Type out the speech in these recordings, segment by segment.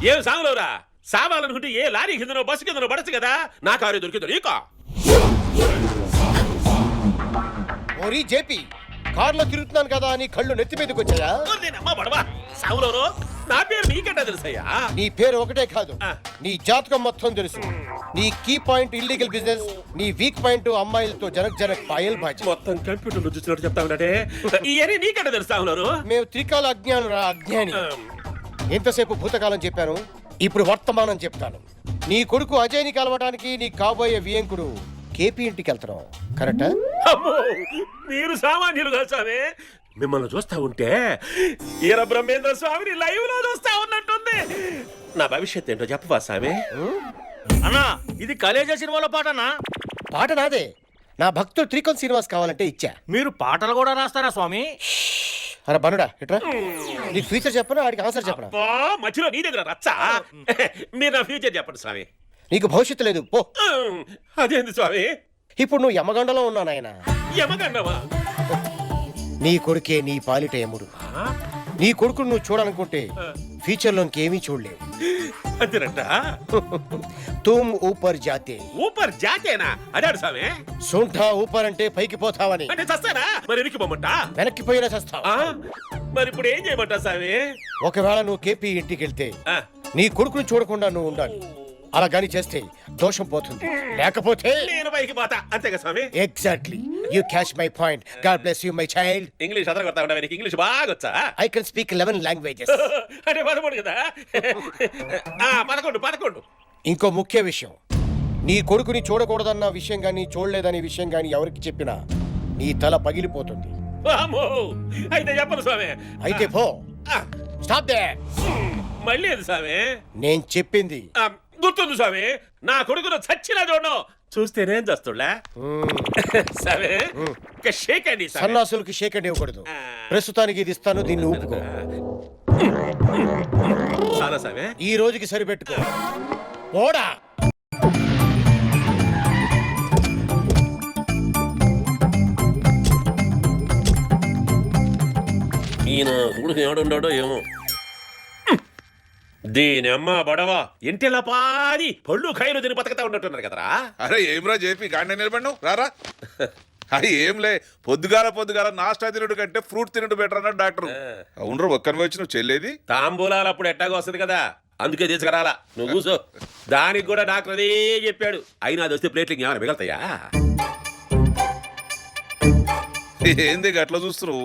ఏం సాగులోరా సావాలనుకుంటే ఏ lorry కిందనో bus కిందనో పడచ్చు కదా నా కారు దొరికిందో నీకో ఓరి జేపీ కార్లో తిరుగుతున్నాను కదా అని కళ్ళు నెత్తి మీదకి వచ్చాయా? నేనమ్మా పడవా సాగులోరు నా పేరు నీకెట్టా తెలుసయ్యా? నీ పేరు ఒకటే కాదు, ఆ. నీ జాతకం మొత్తం తెలుసు. నీ కీ పాయింట్ ఇల్లీగల్ బిజినెస్, నీ వీక్ పాయింట్ అమ్మాయిలతో జనక్ పాయల్ బాజీ. మొత్తం కంప్యూటర్ లో చూసినట్టు చెప్తా ఉన్నట్టే ఇవన్నీ నీకెట్టా తెలుసు సాగులోరు? మేము త్రికాల అజ్ఞానురా అజ్ఞాని. ఎంతసేపు భూతకాలం చెప్పాను, ఇప్పుడు వర్తమానం చెప్తాను. నీ కొడుకు అజయ్ని కలవడానికి నీ కాబోయే వియంకుడు కేపీ ఇంటికి వెళ్తున్నావు, కరెక్టా? అమ్మో మీరు సామాన్యులు కాదు స్వామి. మిమ్మల్ని చూస్తా ఉంటే ఈర బ్రహ్మేంద్ర స్వామిని లైవ్ లో చూస్తా ఉన్నట్టుంది. నా భవిష్యత్ ఏంటో చెప్పవా స్వామి? అన్నా ఇది కలేజా సినిమాలో పాటనా? పాట నాదే, నా భక్తుడు త్రికోన్ శ్రీనివాస్ కావాలంటే ఇచ్చా. మీరు పాటలు కూడా రాస్తారా స్వామి? అరే బనుడా ఇట్రా, నీకు ఫ్యూచర్ చెప్పనా ఆడికి ఆన్సర్ చెప్పనా? అబ్బా, మధ్యలో నీ దగ్గర రచ్చా. మీరు నా ఫ్యూచర్ చెప్పండి స్వామి. నీకు భవిష్యత్తు లేదు పో. అదేంది స్వామి? ఇప్పుడు నువ్వు యమగండలో ఉన్నావు నాయనా. యమగన్నవా? నీ కొడుకే నీ పాలిట యముడు. నీ కొడుకును నువ్వు చూడాలనుకుంటే ఫ్యూచర్ లో ఇంకేమీ చూడలేవు. అంతేనంట. తుమ్ ఊపర్ జాతే ఊపర్ జాతేనా అడాడు స్వామి? సొంఠ ఊపర్ అంటే పైకి పోతావని. అంటే చస్తానా? మరి ఎనికి పోమంటా? వెనక్కి పోయినా చస్తావు. మరి ఇప్పుడు ఏం చేయమంటా స్వామి? ఒకవేళ నువ్వు కేపీ ఇంటికి వెళ్తే ఆ. నీ కొడుకుని చూడకుండా నువ్వు ఉండాలి. అలా గాని చేస్తే దోషం పోతుంది, లేకపోతే నేను పైకి పోతా. అంతేగా స్వామి? Exactly you catch my point. God bless you my child. English అదర కొడతా ఉంటా. ఇంగ్లీష్ బాగా వచ్చా? I can speak 11 languages. అంటే 11 కదా? 11. ఇంకో ముఖ్య విషయం, నీ కొడుకుని చూడకూడదన్న విషయం గాని చూడలేదనే విషయం గాని ఎవరికి చెప్పినా నీ తల పగిలిపోతుంది. అమ్మో, అయితే చెప్పను స్వామి. అయితే పో. Stop there. మళ్ళీ అది స్వామి? నేను చెప్పింది గుర్తుంది స్వామి. నా కొడుకును చచ్చినా చూడను. చూస్తేనేం చేస్తుడా స్వామి? షేక్ అండి సన్నాసులకి షేక్ అండ్ ఇవ్వకూడదు. ప్రస్తుతానికి ఇది ఇస్తాను, దీన్ని ఊపుకో. చాలా స్వామి. ఈ రోజుకి సరిపెట్టుకో. ఓడా ఈయన కొడుకు ఏడున్నాడో ఏమో. దీని అమ్మ బడవా ఇంటిలా పాది పళ్ళు ఖైలు తిని బతకతా ఉన్నట్టున్నారు కదరా. అరే ఏమ్రా జేపీ గాండ నిలబడినావు రారా. అది ఏంలే, పొద్దుగాల నాస్టా తినడు కంటే ఫ్రూట్ తినడు బెటర్ అన్నాడు డాక్టర్. అవునరా ఒక్కని వచ్చి నువ్వు చెల్లేది తాంబూలాలు అప్పుడు ఎట్టాగా వస్తుంది కదా, అందుకే తీసుకురాలా. నువ్వు కూసో. దానికి కూడా డాక్టర్ అదే చెప్పాడు. అయినా అది వస్తే ప్లేట్లు ఏమైనా మిగలుతాయా? ఏంది గట్లా చూస్తున్నావు?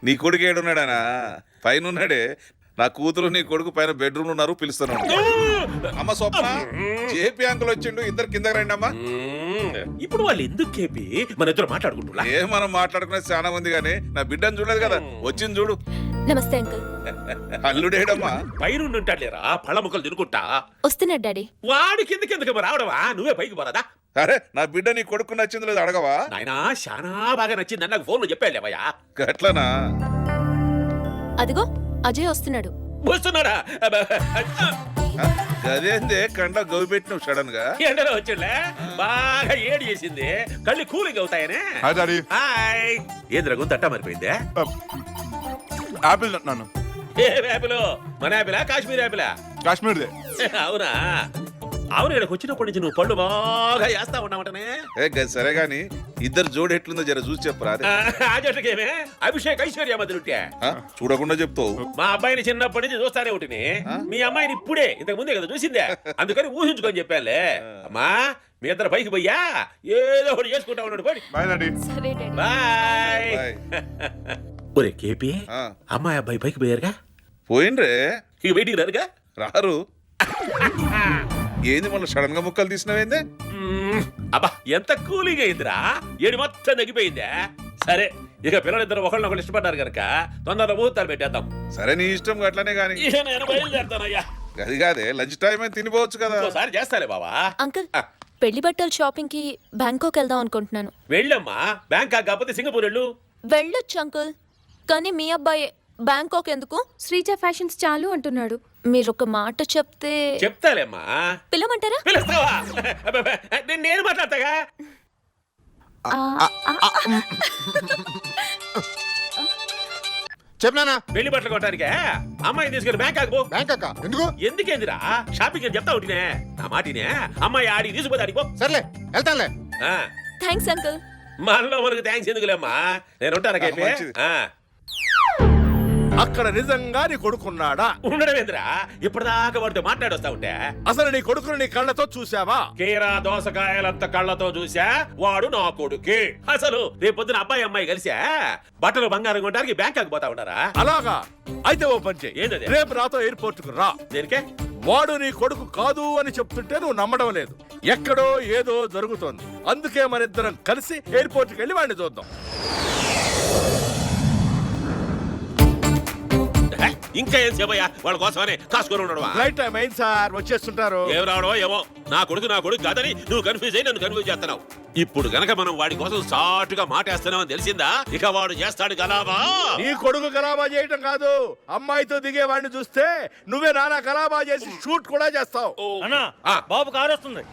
నీ కొడుకు ఏడున్నాడానా? పైన ఉన్నాడే. నా కూతురు నీ కొడుకు పైన బెడ్రూమ్ ఉన్నారు, పిలుస్తున్నాను. అమ్మ స్వప్న, జేపీ అంకుల్ వచ్చిండు, ఇద్దరు కిందకి రండి అమ్మా. ఇప్పుడు వాళ్ళు ఎందుకు కేపి మన ఇద్దరు మాట్లాడుకుంటున్నా? ఏ మనం మాట్లాడుకునేది చాలా మంది గానీ నా బిడ్డను చూడలేదు కదా, వచ్చింది చూడు. నమస్తే అంకుల్. అల్లుడేడమ్మా? పైన ఉంటాడు లేరా, పళ్ళ ముక్కలు తినుకుంటా. వస్తున్నాడు డాడీ. వాడు కిందకి రావడమా? నువ్వే పైకి పోరాదా? అరే నా బిడ్డ నీ కొడుకు నచ్చింది లేదు అడగవా? నాయనా చాలా బాగా నచ్చిందని నాకు ఫోన్ లో చెప్పాలేవయ్యా. గట్లనా? అదిగో అజయ్ వస్తున్నాడు. వస్తున్నాడా? అదేందే కండ గవి పెట్టినావు సడన్ గా? ఎండలో వచ్చిండే బాగా ఏడి చేసింది, కళ్ళు కూలింగ్ అవుతాయనే. హాయ్. ఏంద్ర గుంత అట్టా మరిపోయిందే? ఆపిల్ తింటున్నాను. ఏ యాపిలో? మన యాపిలా కాశ్మీర్ యాపిలా? కాశ్మీర్దే. అవునా? అవును, ఇక్కడికి వచ్చినప్పటి నుంచి నువ్వు పళ్ళు బాగా వేస్తా ఉన్నావంటనే. సరే గాని ఇద్దరు జోడు ఎట్లుందో జర చూసి చెప్పరా. ఆ జట్టుకేమే అభిషేక్ ఐశ్వర్య మధ్యలుంటే చూడకుండా చెప్తావు. మా అబ్బాయిని చిన్నప్పటి నుంచి చూస్తానే ఉంటుంది. మీ అమ్మాయిని ఇప్పుడే ఇంతకు ముందే కదా చూసిందే, అందుకని ఊహించుకొని చెప్పాలే. అమ్మా మీ ఇద్దరు పైకి పోయ్యా ఏదో ఒకటి చేసుకుంటా ఉన్నాడు. పోయి బాయ్ డాడీ. సరే డాడీ. బాయ్. ఒరే కేపీ, అమ్మాయి అబ్బాయి పైకి పోయారుగా? పోయిండ్రే. ఇక బయటికి రారుగా? రారు. ఏంది మళ్ళీ సడన్ గా ముక్కలు తీసినవేందే? అబ్బా ఎంత కూలింగ్ అయిందిరా, ఏడు మొత్తం తగ్గిపోయిందే. సరే ఇక పిల్లలిద్దరు ఒకళ్ళనొకళ్ళు ఇష్టపడ్డారు కనుక తొందరలో ముహూర్తాలు పెట్టేద్దాం. సరే నీ ఇష్టం అట్లనే గాని. ఇక నేను బయలుదేరుతానయ్యా. అది కాదే, లంచ్ టైం అయితే తినిపోవచ్చు కదా. ఒకసారి చేస్తాలే బాబా. అంకుల్ పెళ్లి బట్టల షాపింగ్ కి బ్యాంకాక్ వెళ్దాం అనుకుంటున్నాను. వెళ్ళమ్మా, బ్యాంకాక్ కాకపోతే సింగపూర్ వెళ్ళు. వెళ్ళొచ్చు అంకుల్, కానీ మీ అబ్బాయి బ్యాంకాక్ ఎందుకు, శ్రీజ ఫ్యాషన్స్ చాలు అంటున్నాడు. మీరు ఒక మాట చెప్తే. చెప్తాలేమ్మా. పిలవమంటారా? పిలుస్తావా? నేను మాట్లాడతాగా. చెప్పనా పెళ్లి బట్టలు కొట్టడానికి అమ్మాయిని తీసుకెళ్ళి బ్యాంక్ ఆగిపో. బ్యాంక్ అక్క ఎందుకు ఎందుకేందిరా షాపింగ్ అని చెప్తా ఉంటినే నా మాటినే అమ్మాయి ఆడి తీసుకుపోతే ఆడిపో. సర్లే వెళ్తానులే థ్యాంక్స్ అంకుల్. మనలో మనకు థ్యాంక్స్ ఎందుకులేమ్మా, నేను ఉంటాను కేపీ. మంచిది. అక్కడ నిజంగా నీ కొడుకున్నాడా? ఉండడమేంద్రా ఇప్పటిదాకా వాడితో మాట్లాడొస్తా ఉంటే. అసలు నీ కొడుకుని నీ కళ్ళతో చూసావా? కీరా దోసకాయలంత కళ్ళతో చూసా, వాడు నా కొడుకే. అసలు రేపొద్దున అబ్బాయి అమ్మాయి కలిసా బట్టలు బంగారం కొనడానికి బ్యాంకాక్ పోతా ఉన్నారా? అలాగా? అయితే ఓ పని చెయ్యి, ఏందది? రేపు నాతో ఎయిర్పోర్ట్ కు రా. దేనికే? వాడు నీ కొడుకు కాదు అని చెప్తుంటే నువ్వు నమ్మడం లేదు. ఎక్కడో ఏదో జరుగుతోంది. అందుకే మన ఇద్దరం కలిసి ఎయిర్పోర్ట్ కి వెళ్ళి వాడిని చూద్దాం. ఇంకా ఏం సేవయ్యా వాళ్ళ కోసమని కాసుకొని ఉండడవా? ఫ్లైట్ టైం అయింది సార్, వచ్చేస్తుంటారు. ఏం రావడో ఏమో, నా కొడుకు కాదని నువ్వు కన్ఫ్యూజ్ అయ్యి నన్ను కన్ఫ్యూజ్ చేస్తున్నావు. ఇప్పుడు గనక మనం వాడి కోసం సాటుగా మాటేస్తున్నామని తెలిసిందా, ఇక వాడు చేస్తాడు గలాబా. నీ కొడుకు గలాబా చేయటం కాదు, అమ్మాయితో దిగే వాడిని చూస్తే నువ్వే నానా గలాబా చేసి షూట్ కూడా చేస్తావు. అన్నా ఆ. బాబు కారు వస్తుంది.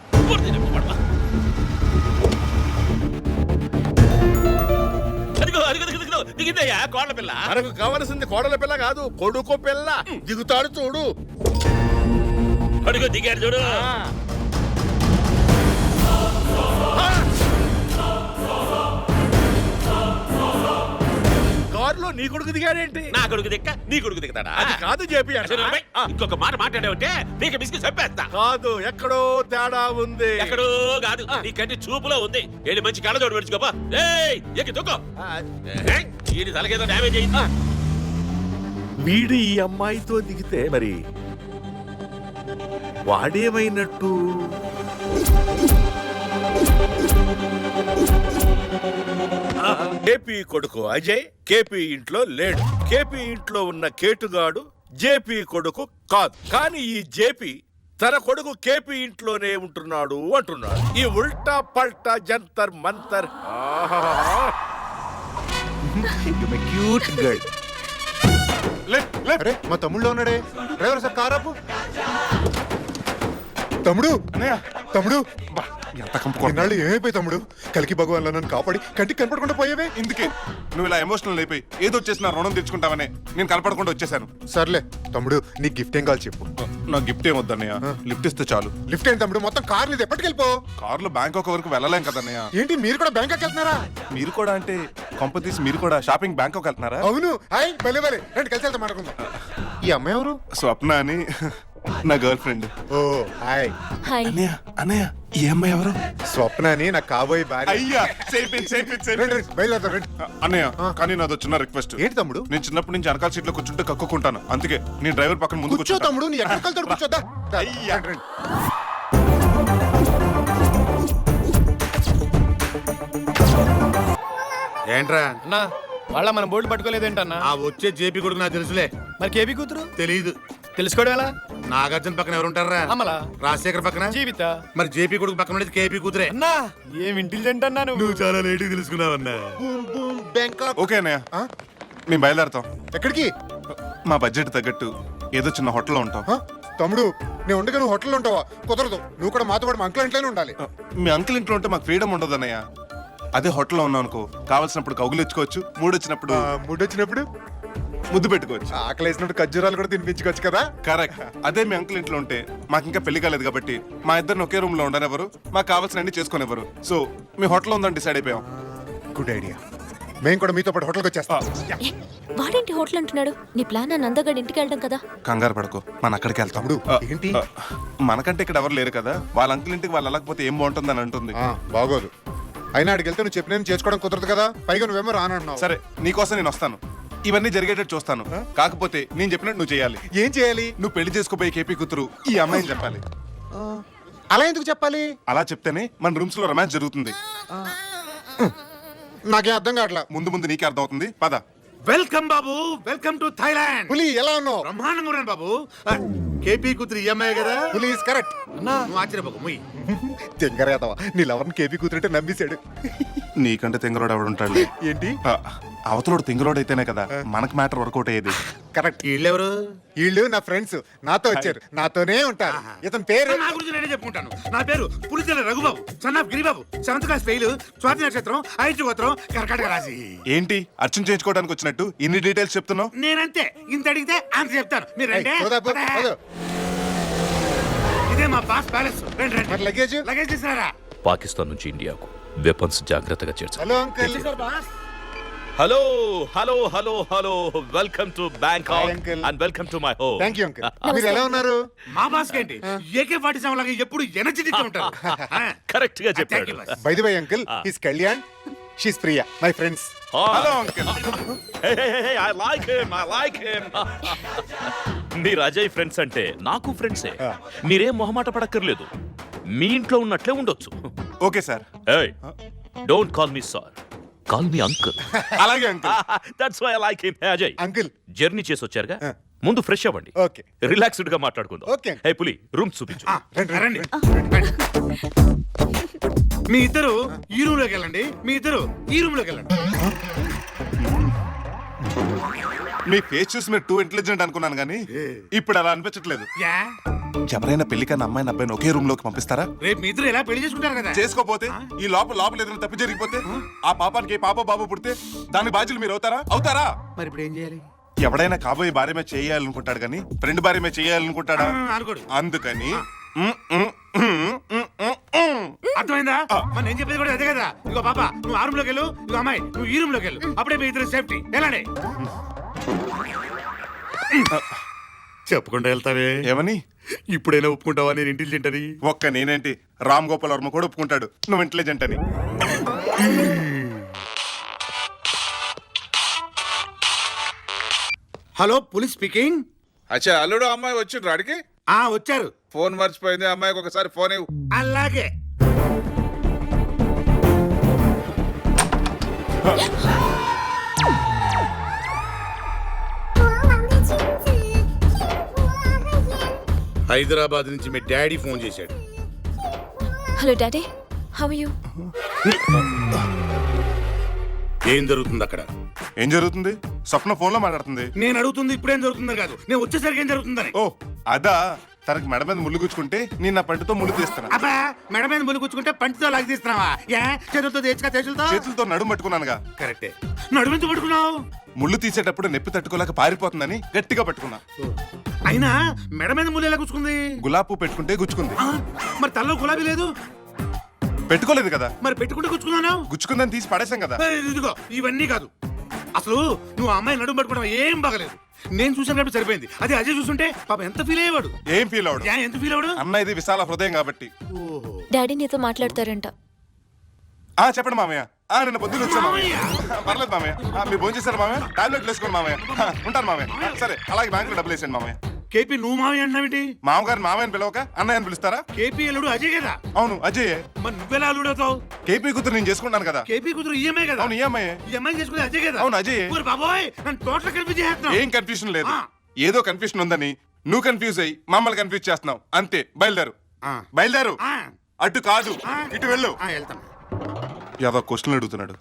అదిగో దిగిందయ్యా కోళ్ళ పిల్ల. మనకు కావలసింది కోడల పిల్ల కాదు, కొడుకు పిల్ల. దిగుతాడు చూడు. అడుగు దిగాడు చూడు. కారులో నీ కొడుకు దిగాడేంటి? నా కొడుకు దిక్క నీ కొడుకు దిగుతాడా? అది కాదు జేపీ అంటే. అసలు అబ్బాయి, ఇంకొక మాట మాట్లాడావంటే నీకు బిస్కెట్ చంపేస్తా. కాదు, ఎక్కడో తేడా ఉంది. ఎక్కడో కాదు, నీ కంటి చూపులో ఉంది. వెళ్ళి మంచి కళ్ళజోడు పెట్టుకోపా. ఏయ్ ఎక్కి దుక్కో. ఈ తలకేదో డ్యామేజ్ అయింది. వీడు ఈ అమ్మాయితో దిగితే మరి వాడేమైనట్టు? కేపీ కొడుకు అజయ్ కేపీ ఇంట్లో లేడు. కేపీ ఇంట్లో ఉన్న కేటుగాడు జేపీ కొడుకు కాదు. కానీ ఈ జేపీ తన కొడుకు కేపీ ఇంట్లోనే ఉంటున్నాడు అంటున్నాడు. ఈ ఉల్టా పల్టా జంతర్ మంతర్. Cute girl. అరే మా తమ్ముళ్ళు ఉన్నాడే, డ్రైవర్ సార్ కారాపు. తమ్ముడు తమ్ముడు ఎంత కంపు ఇన్నాళ్ళు ఏమైపోయి తమ్ముడు? కలికి భగవాన్ నన్ను కాపాడి కంటికి కనపడకుండా పోయేవే. ఇందుకే నువ్వు ఇలా ఎమోషనల్ అయిపోయి ఏదో వచ్చేసి నా రుణం తెచ్చుకుంటావనే నేను కనపడకుండా వచ్చేసాను. సర్లే తమ్ముడు, నీ గిఫ్ట్ ఏం కావాలి చెప్పు. నా గిఫ్ట్ ఏమొద్దన్నయ్య, లిఫ్ట్ ఇస్తే చాలు. లిఫ్ట్ ఏంటి తమ్ముడు? మొత్తం కార్ లేదు, ఎప్పటికెళ్ళిపో. కారులో బ్యాంకాక్ వరకు వెళ్ళలేం కదన్నయ్య. ఏంటి మీరు కూడా బ్యాంకాక్ వెళ్తున్నారా? మీరు కూడా అంటే కొంప తీసి మీరు కూడా షాపింగ్ బ్యాంకాక్ వెళ్తున్నారా? అవును. హాయ్ భలే భలే, రండి కలిసి వెళ్తాం మాట్లాడుకుందాం. ఈ అమ్మాయి ఎవరు? స్వప్న అని నా గర్ల్ ఫ్రెండ్. ఓ హాయ్. హాయ్. అన్నయ్య అన్నయ్య ఈ అమ్మాయి ఎవరు? స్వప్న అని నా కాబోయే భార్య. అయ్యా రండి రండి, బయలుదేరదాం రండి. అన్నయ్య కానీ నాదో చిన్న రిక్వెస్ట్. ఏంటి తమ్ముడు? నేను చిన్నప్పటి నుంచి వెనకాల సీట్ లో కూర్చుంటే కక్కుకుంటాను. అందుకే నేను డ్రైవర్ పక్కన ముందు కూర్చో తమ్ముడు, నీ ఎక్కడ కలుతాడు, కూర్చోద్దా. అయ్యా. రండి. ఏంట్రా అన్నా వాళ్ళ మన బోర్డు పట్టుకోలేదేంటన్నా? ఆ వచ్చే జేపీ కొడుకు నాకు తెలుసులే. మరి కేబీ కూతురు తెలీదు. తెలుసుకోవడం ఎలా? నాగార్జున పక్కన ఎవరుంటారా? అమలా, రాజశేఖర్ పక్కన జీవిత. మరి జేపీ కొడుకు పక్కన ఉండేది కేపీ కూతురే. అన్నా ఏం ఇంటెలిజెంట్ అన్నా నువ్వు చాలా లేట్ తెలుసుకున్నావన్నా. బ్యాంకాక్. ఓకే అన్నయ్య, ఆ? మేము బయలుదేరుతాం. ఎక్కడికి? మా బడ్జెట్ తగ్గట్టు ఏదో చిన్న హోటల్లో ఉంటాం. ఆ? తమ్ముడు నేను ఉండగా నువ్వు హోటల్లో ఉంటావా? కుదరదు. నువ్వు కూడా మాతో పాటు మా అంకుల్ ఇంట్లోనే ఉండాలి. మీ అంకుల్ ఇంట్లో ఉంటే మాకు ఫ్రీడమ్ ఉండదు అన్నయ్య. అదే హోటల్లో ఉన్నాం అనుకో, కావాల్సినప్పుడు కౌగులించుకోవచ్చు, మూడొచ్చినప్పుడు మూడు వచ్చినప్పుడు ముద్దు పెట్టుకోవచ్చు. ఆకలి వేసినప్పుడు ఖర్జూరాలు కూడా తినిపించుకోవచ్చు కదా. కరెక్ట్. అదే మీ అంకుల్ ఇంట్లో ఉంటే మాకు ఇంకా పెళ్లి కాలేదు కాబట్టి మా ఇద్దరిని ఒకే రూమ్ లో ఉండనివ్వరు, మాకు కావాల్సిన అన్ని చేసుకునేవారు. సో మీ హోటల్ ఉందని డిసైడ్ అయిపోయాం. Good idea. మేము కూడా మీతో పాటు హోటల్కి వచ్చేస్తాం. ఏ, వాడేంటి హోటల్ అంటున్నాడు? నీ ప్లాన్ ఆ నందగడ్ ఇంటికి వెళ్ళడం కదా. కంగారు పడకు, మన అక్కడికి వెళ్తాం. తమ్ముడు, ఏంటి? మనకంటే ఇక్కడ ఎవరు లేరు కదా, వాళ్ళ అంకుల్ ఇంటికి వాళ్ళు వెళ్ళకపోతే ఏం బాగుంటుందని అంటుంది. బాగోదు. అయినా అడిగి వెళ్తే నువ్వు చెప్పిన చేసుకోవడం కుదరదు కదా. పైగా నువ్వేమో రానంటున్నావు. సరే నీకోసం నేను వస్తాను, ఇవన్నీ జరిగేటట్టు చూస్తాను. కాకపోతే నేను చెప్పినట్టు నువ్వు చేయాలి. ఏం చేయాలి? నువ్వు పెళ్లి చేసుకోబోయే కేపీ కూతురు ఈ అమ్మాయిని చెప్పాలి. అలా ఎందుకు చెప్పాలి? అలా చెప్తేనే మన రూమ్స్ లో రొమాన్స్ జరుగుతుంది. నాకేం అర్థం కావట్లా. ముందు ముందు నీకే అర్థం అవుతుంది, పద. Welcome Babu, welcome to Thailand. పులి ఎలా ఉన్నావు? బ్రహ్మాండంగా ఉన్నాను బాబు. కేపీ కూతురు ఈ అమ్మాయి కదా. పులి ఈస్ కరెక్ట్. నువ్వు ఆశ్చర్యపోకు, ముయ్. తెంగరేతవా, నీ లవర్ని కేపీ కూతురంటే నమ్మేశాడు. నీకంటే తెంగరోడు ఎవడుంటాడు? ఏంటి? అవతలోడు తింగరోడు అయితేనే కదా మనకు మ్యాటర్ వర్కౌట్ అయ్యేది. కరెక్ట్. వీళ్ళెవరు? వీళ్ళు నా ఫ్రెండ్స్ నాతో వచ్చారు, నాతోనే ఉంటారు. ఇతని పేరు నా గురించి నేనే చెప్పుకుంటాను. నా పేరు Pulichela Raghubabu, son of Giribabu, 7th class fail, స్వాతి నక్షత్రం, ఐదు గోత్రం, కర్కాటక రాశి. ఏంటి అర్చన చేయించుకోవడానికి వచ్చినట్టు ఇన్ని డీటెయిల్స్ చెప్తున్నావు? నేనంతే, ఇంత అడిగితే అంత చెప్తాను. మీరు రండి. సోదాపు, సోదు. ఇదే మా బాస్ ప్యాలెస్. రండి రండి. మరి లగేజ్? లగేజ్ తీసుకురారా. పాకిస్తాన్ నుంచి ఇండియాకు వెపన్స్ జాగ్రత్తగా చేర్చాలి. Hello uncle. తీసుకురా boss. Hello hello hello hello welcome to Hi, Bangkok uncle. And welcome to my home. Thank you uncle. మీరు ఎలా ఉన్నారు? మా బాస్ ఏంటి AK-47 లాగా ఎప్పుడు ఎనర్జెటిక్ ఉంటారు. కరెక్ట్ గా Thank you, చెప్పాడు. boss. By the way uncle, he's Kalyan, she's Priya, my friends. Hello uncle. I like him. మీరు అజయ్ ఫ్రెండ్స్ అంటే నాకు ఫ్రెండ్సే. మీరేం మొహమాట పడక్కర్లేదు, మీ ఇంట్లో ఉన్నట్లే ఉండొచ్చు. Okay sir. Don't call me sir, call me uncle. అలాగే uncle. That's why I like him. Ajay uncle. Journey చేసి వచ్చారుగా, ముందు ఫ్రెష్ అవ్వండి, ఓకే. రిలాక్స్డ్ గా మాట్లాడుకుందాం. Okay. హే పులి, రూమ్ చూపించు. రండి రండి. మీ ఇద్దరు ఈ రూమ్ లోకి వెళ్ళండి, మీ ఇద్దరు ఈ రూమ్ లోకి వెళ్ళండి. మీ ఫేస్ చూసి మీరు టూ ఇంటెలిజెంట్ అనుకున్నాను కానీ ఇప్పుడు అలా అనిపించట్లేదు. యా, ఎవరైనా పెళ్లికన్నా అమ్మాయిని అబ్బాయిని ఒకే రూమ్ లోకి పంపిస్తారా? రేపు మీ ఇద్దరు ఎలా పెళ్లి చేసుకుంటారు కదా. చేసుకోపోతే ఈ లోపల ఏదైనా తప్పు జరిగిపోతే ఆ పాపానికి ఏ పాప బాబు పుడితే దాని బాధ్యులు మీరు అవుతారా? మరి ఇప్పుడు ఏం చేయాలి? ఎవడైనా కాబోయే భార్యమే చేయాలనుకుంటాడు కానీ ఫ్రెండ్ భార్యమే చేయాలనుకుంటాడా? అనుకోడు. అందుకని అర్థమైందా? మరి నేను చెప్పేది కూడా అదే కదా. ఇగో పాప, నువ్వు ఆ రూమ్ లోకి వెళ్ళు, ఇగో అమ్మాయి నువ్వు ఈ రూమ్ లోకి వెళ్ళు. అప్పుడే మీ ఇద్దరు సేఫ్టీ. వెళ్ళండి. చెప్పకుండా వెళ్తావే, ఏమని? ఇప్పుడైనా ఒప్పుకుంటావా నేను ఇంటెలిజెంట్ అని? ఒక్క నేనేంటి, రామ్ గోపాల్ వర్మ కూడా ఒప్పుకుంటాడు నువ్వు ఇంటెలిజెంట్ అని. Hello, police speaking. అచ్చా అల్లుడు అమ్మాయి వచ్చిండ్రు అడిగి వచ్చారు. ఫోన్ మర్చిపోయింది, అమ్మాయికి ఒకసారి ఫోన్ ఇవ్వు. అలాగే. హైదరాబాద్ నుంచి మీ డాడీ ఫోన్ చేశాడు. Hello daddy, how are you? ఏం జరుగుతుంది అక్కడ? ఏం జరుగుతుంది? స్వప్న ఫోన్ లో మాట్లాడుతుంది. నేను అడుగుతుంది ఇప్పుడేం జరుగుతుందని కాదు, నేను వచ్చేసరికి ఏం జరుగుతుందని. ఓ అదా, తనకి మెడ మీద ముళ్ళు గుచ్చుకుంటే నేను నా పంటితో ముళ్ళు తీస్తాను. అబ్బా, మెడ మీద ముళ్ళు కూర్చుకుంటే పంటితో లాగి తీస్తున్నావా? చేతులతో తెచ్చుగా, చేతులతో నడుము పట్టుకున్నానుగా. కరెక్టే. నడుమెంత పట్టుకున్నావు? ముళ్ళు తీసేటప్పుడు నొప్పి తట్టుకోలేక పారిపోతుందని గట్టిగా పట్టుకున్నా. అయినా మెడ మీద ముళ్ళు ఎలా కూర్చుకుంది? గులాబీ పువ్వు పెట్టుకుంటే గుచ్చుకుంది. ఆ, మరి తల్లో గులాబీ లేదు? పెట్టుకోలేదు కదా. మరి పెట్టుకుంటే కూర్చుకున్నాను. గుచ్చుకుందని తీసి పడేసాం కదా. ఇదిగో ఇవన్నీ కాదు. అసలు నువ్వు ఆ అమ్మాయి నడుము పట్టుకోవడం ఏం బాగలేదు. నేను చూసినప్పుడు సరిపోయింది. అదే అజయ్ చూస్తుంటే పాప ఎంత ఫీల్ అయ్యేవాడు. ఏం ఫీల్ అవడు? ఎంత ఫీల్ అవ్వడు? అన్న ఇది విశాల హృదయం కాబట్టి. డాడీ నీతో మాట్లాడతారంట. చెప్పండి మామయ్య. నిన్న పొద్దున్న వచ్చాను మామయ్య. పర్లేదు మామయ్య. మీరు భోజనం చేశారు మామయ్య? టాబ్లెట్లు వేసుకోండి మామయ్య. ఉంటాను మామయ్య. సరే, అలాగే బ్యాంకులో డబ్బులు వేసాను మామయ్య. కేపీ నువ్వు మామయ్య అంటున్నావేంటి? మామగారు మామయ్యని పిలవక అన్నయ్యని పిలుస్తారా? కేపీ అల్లుడు అజయ్ కదా. అవును అజయ్. మరి నువ్వెలా అల్లుడు అవుతావు? కేపీ కూతురు నేను చేసుకుంటాను కదా. కేపీ కూతురు ఈఎంఐ కదా. అవును ఈఎంఐ. ఈఎంఐ చేసుకుని అజయ్ కదా. అవును అజయ్. మరి బాబోయ్, నన్ను టోటల్ కన్ఫ్యూజ్ చేస్తున్నావు. ఏం కన్ఫ్యూజన్ లేదు. ఏదో కన్ఫ్యూషన్ ఉందని నువ్వు కన్ఫ్యూజ్ అయ్యి మమ్మల్ని కన్ఫ్యూజ్ చేస్తున్నావు అంతే. బయలుదేరు. బయలుదేరు. అటు కాదు, ఇటు వెళ్ళు. వెళ్తాను. ఏదో క్వశ్చన్ అడుగుతున్నాడు.